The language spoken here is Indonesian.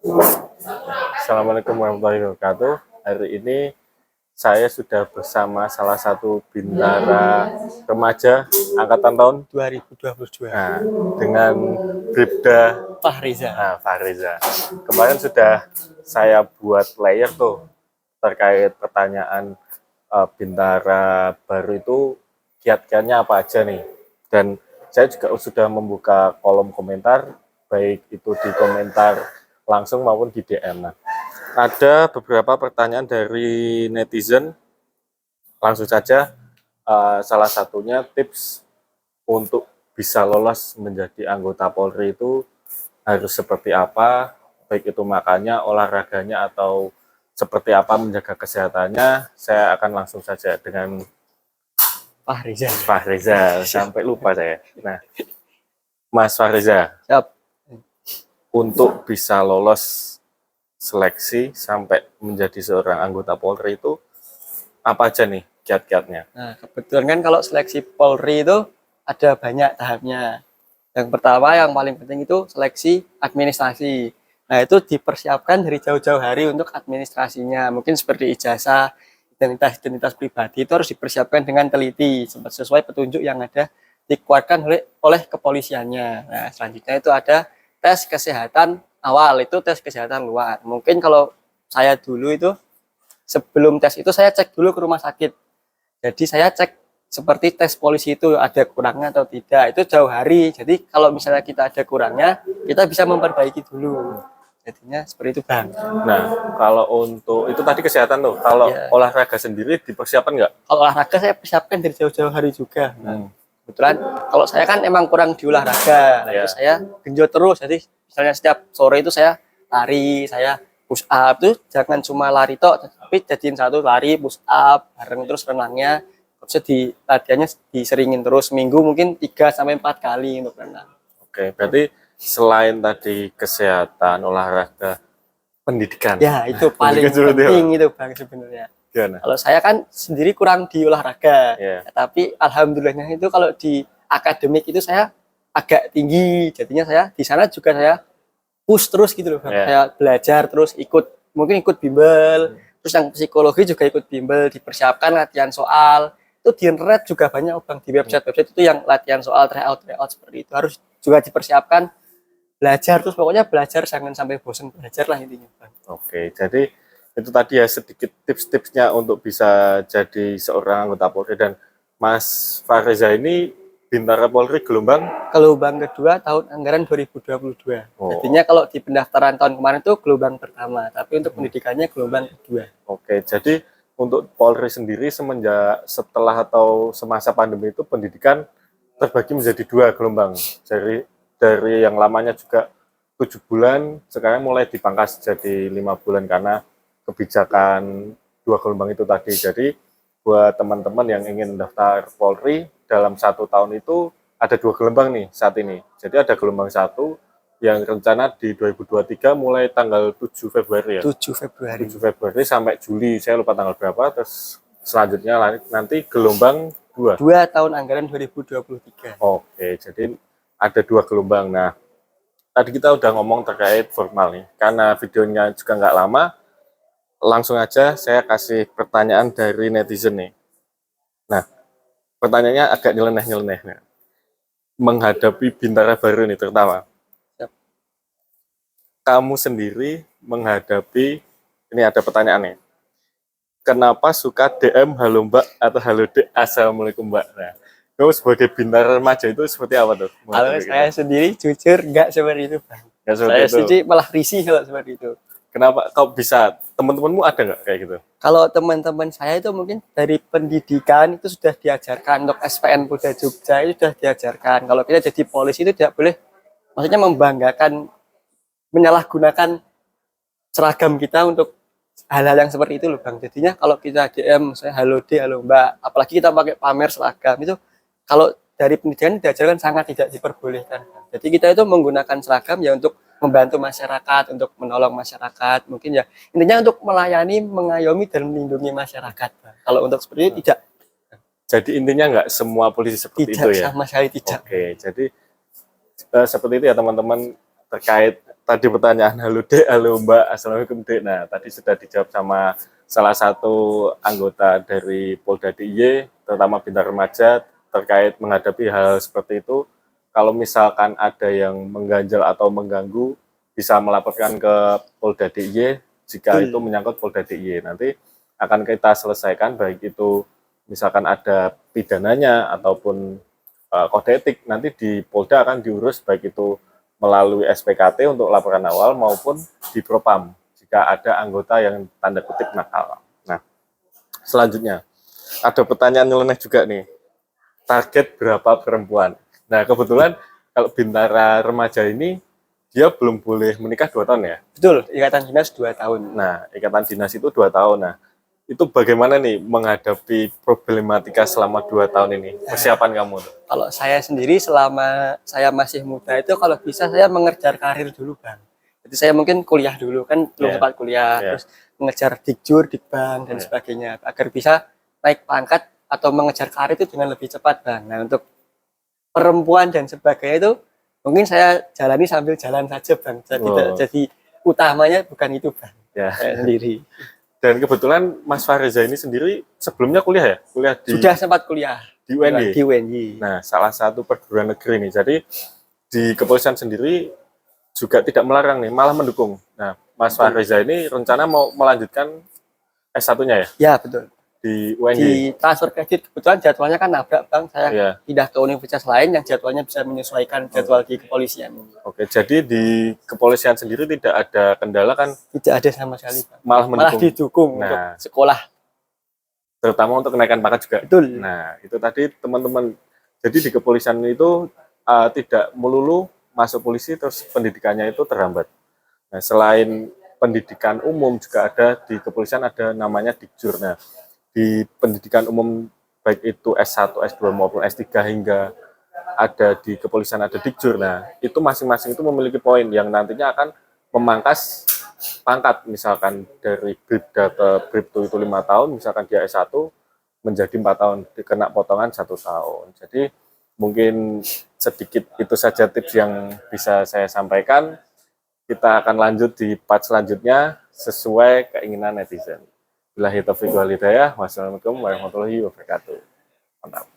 Assalamualaikum warahmatullahi wabarakatuh. Hari ini saya sudah bersama salah satu bintara remaja angkatan tahun 2022. nah, dengan Bribda Fahriza. Fahriza. Kemarin sudah saya buat layer tuh terkait pertanyaan bintara baru itu kiat-kiatnya apa aja nih. Dan saya juga sudah membuka kolom komentar, baik itu di komentar langsung maupun di DM. Nah, ada beberapa pertanyaan dari netizen. Langsung saja, salah satunya tips untuk bisa lolos menjadi anggota Polri itu harus seperti apa, baik itu makannya, olahraganya, atau seperti apa menjaga kesehatannya. Saya akan langsung saja dengan Fahriza. Fahriza, sampai lupa saya. Nah, Mas Fahriza, Siap. untuk bisa lolos seleksi sampai menjadi seorang anggota Polri itu apa aja nih kiat-kiatnya? Nah, kebetulan kan kalau seleksi Polri itu ada banyak tahapnya. Yang pertama yang paling penting itu seleksi administrasi. Nah, itu dipersiapkan dari jauh-jauh hari untuk administrasinya. Mungkin seperti ijazah, identitas pribadi itu harus dipersiapkan dengan teliti sesuai petunjuk yang ada dikeluarkan oleh kepolisiannya. Nah, selanjutnya itu ada tes kesehatan awal, itu tes kesehatan luar. Mungkin kalau saya dulu itu sebelum tes itu saya cek dulu ke rumah sakit. Jadi saya cek seperti tes polisi itu ada kurangnya atau tidak. Itu jauh hari. Jadi kalau misalnya kita ada kurangnya, kita bisa memperbaiki dulu. Jadinya seperti itu, Bang. Nah, kalau untuk itu tadi kesehatan tuh, kalau Ya. olahraga sendiri dipersiapkan nggak? Kalau olahraga saya persiapkan dari jauh-jauh hari juga. Nah, kebetulan kalau saya kan emang kurang di olahraga. Nah, itu saya genjot terus. Jadi misalnya setiap sore itu saya lari, saya push up tuh jangan cuma lari tok, tapi jadiin satu lari push up bareng terus renangnya. Terus di latihannya diseringin terus seminggu mungkin 3 sampai 4 kali untuk renang. Oke, berarti selain tadi kesehatan, olahraga, pendidikan. Ya, itu paling penting itu, Bang, sebenarnya. Gimana? Kalau saya kan sendiri kurang di olahraga, tapi alhamdulillahnya itu kalau di akademik itu saya agak tinggi, jadinya saya di sana juga saya push terus gitu loh, Bang. Saya belajar terus, mungkin ikut bimbel, terus yang psikologi juga ikut bimbel, dipersiapkan latihan soal. Itu di internet juga banyak, Bang, di website itu yang latihan soal tryout seperti itu harus juga dipersiapkan. Belajar terus, pokoknya belajar jangan sampai bosan belajar lah intinya, Bang. Oke, jadi itu tadi ya sedikit tips-tipsnya untuk bisa jadi seorang anggota Polri. Dan Mas Fahriza ini bintara Polri gelombang kedua tahun anggaran 2022. Jadinya kalau di pendaftaran tahun kemarin itu gelombang pertama, tapi untuk pendidikannya gelombang kedua. Oke, jadi untuk Polri sendiri setelah atau semasa pandemi itu pendidikan terbagi menjadi 2 gelombang. Dari yang lamanya juga 7 bulan, sekarang mulai dipangkas jadi 5 bulan karena kebijakan 2 gelombang itu tadi. Jadi buat teman-teman yang ingin daftar Polri dalam 1 tahun itu ada 2 gelombang nih saat ini. Jadi ada gelombang 1 yang rencana di 2023 mulai tanggal 7 Februari ya. 7 Februari. 7 Februari sampai Juli, saya lupa tanggal berapa. Terus selanjutnya nanti gelombang 2 tahun anggaran 2023. Oke, jadi ada 2 gelombang. Nah, tadi kita udah ngomong terkait formal nih. Karena videonya juga nggak lama, langsung aja saya kasih pertanyaan dari netizen nih. Nah, pertanyaannya agak nyeleneh-nyeleneh. Nah, menghadapi bintara baru nih terutama. Kamu sendiri menghadapi, ini ada pertanyaan nih. Kenapa suka DM halo Mbak atau halo Dek, Assalamualaikum Mbak. Nah, kamu sebagai bintara remaja itu seperti apa tuh? Kalau saya sendiri jujur nggak seperti itu, Bang. Saya sendiri malah risih kalau seperti itu. Kenapa kau bisa? Teman-temanmu ada nggak kayak gitu? Kalau teman-teman saya itu mungkin dari pendidikan itu sudah diajarkan, untuk SPN Polda Jogja itu sudah diajarkan. Kalau kita jadi polisi itu tidak boleh, maksudnya membanggakan, menyalahgunakan seragam kita untuk hal-hal yang seperti itu loh, Bang. Jadinya kalau kita DM saya halo D, halo Mbak, apalagi kita pakai pamer seragam itu, kalau dari pendidikan diajarkan sangat tidak diperbolehkan. Jadi kita itu menggunakan seragam ya untuk membantu masyarakat, untuk menolong masyarakat, mungkin ya intinya untuk melayani, mengayomi dan melindungi masyarakat. Kalau untuk seperti itu tidak. Jadi intinya nggak semua polisi seperti tidak, itu ya? Sama sekali tidak. Oke, jadi seperti itu ya teman-teman. terkait tadi pertanyaan halo Dek, halo Mbak, Assalamualaikum Dek. Nah, tadi sudah dijawab sama salah satu anggota dari Polda DIY, terutama Bintang Remaja, terkait menghadapi hal seperti itu. Kalau misalkan ada yang mengganjal atau mengganggu, bisa melaporkan ke Polda DIY jika itu menyangkut Polda DIY. Nanti akan kita selesaikan, baik itu misalkan ada pidananya ataupun kode etik, nanti di Polda akan diurus baik itu melalui SPKT untuk laporan awal maupun di Propam jika ada anggota yang tanda kutip nakal. Nah, selanjutnya ada pertanyaan nyeleneh juga nih. Target berapa perempuan? Nah, kebetulan kalau Bintara Remaja ini dia belum boleh menikah 2 tahun ya. Betul, ikatan dinas 2 tahun. Nah, ikatan dinas itu 2 tahun. Nah, itu bagaimana nih menghadapi problematika selama 2 tahun ini? Persiapan kamu tuh? Kalau saya sendiri selama saya masih muda itu kalau bisa saya mengejar karir dulu Bang. Jadi saya mungkin kuliah dulu kan belum sempat kuliah, terus mengejar Dikjur, Dikbang dan sebagainya agar bisa naik pangkat atau mengejar karir itu dengan lebih cepat Bang. Nah untuk perempuan dan sebagainya itu mungkin saya jalani sambil jalan saja Bang. Jadi utamanya bukan itu Bang. Ya. Saya sendiri. Dan kebetulan Mas Fariza ini sendiri sebelumnya kuliah ya? Kuliah di Sudah sempat kuliah di UNY. Di UNY. Nah, salah satu perguruan negeri nih. Jadi di kepolisian sendiri juga tidak melarang nih, malah mendukung. Nah, Mas Fariza ini rencana mau melanjutkan S1-nya ya? Ya, betul. Di UNY. Di transfer kredit kebetulan jadwalnya kan nabrak Bang. Saya pindah ke universitas lain yang jadwalnya bisa menyesuaikan jadwal di kepolisian. Oke, jadi di kepolisian sendiri tidak ada kendala kan? Tidak ada sama sekali Bang. Malah mendukung. Malah didukung untuk sekolah. Terutama untuk kenaikan pangkat juga. Betul. Nah, itu tadi teman-teman. Jadi di kepolisian itu tidak melulu masuk polisi terus pendidikannya itu terhambat. Nah, selain pendidikan umum juga ada di kepolisian ada namanya Dikjur. Nah, di pendidikan umum baik itu S1, S2 maupun S3 hingga ada di kepolisian ada Dikjur. Nah, itu masing-masing itu memiliki poin yang nantinya akan memangkas pangkat, misalkan dari Bribda ke Bribtu itu 5 tahun, misalkan dia S1 menjadi 4 tahun, dikena potongan 1 tahun. Jadi mungkin sedikit itu saja tips yang bisa saya sampaikan. Kita akan lanjut di part selanjutnya sesuai keinginan netizen. Billahi taufiq wal hidayah. Wassalamualaikum warahmatullahi wabarakatuh. Mantap.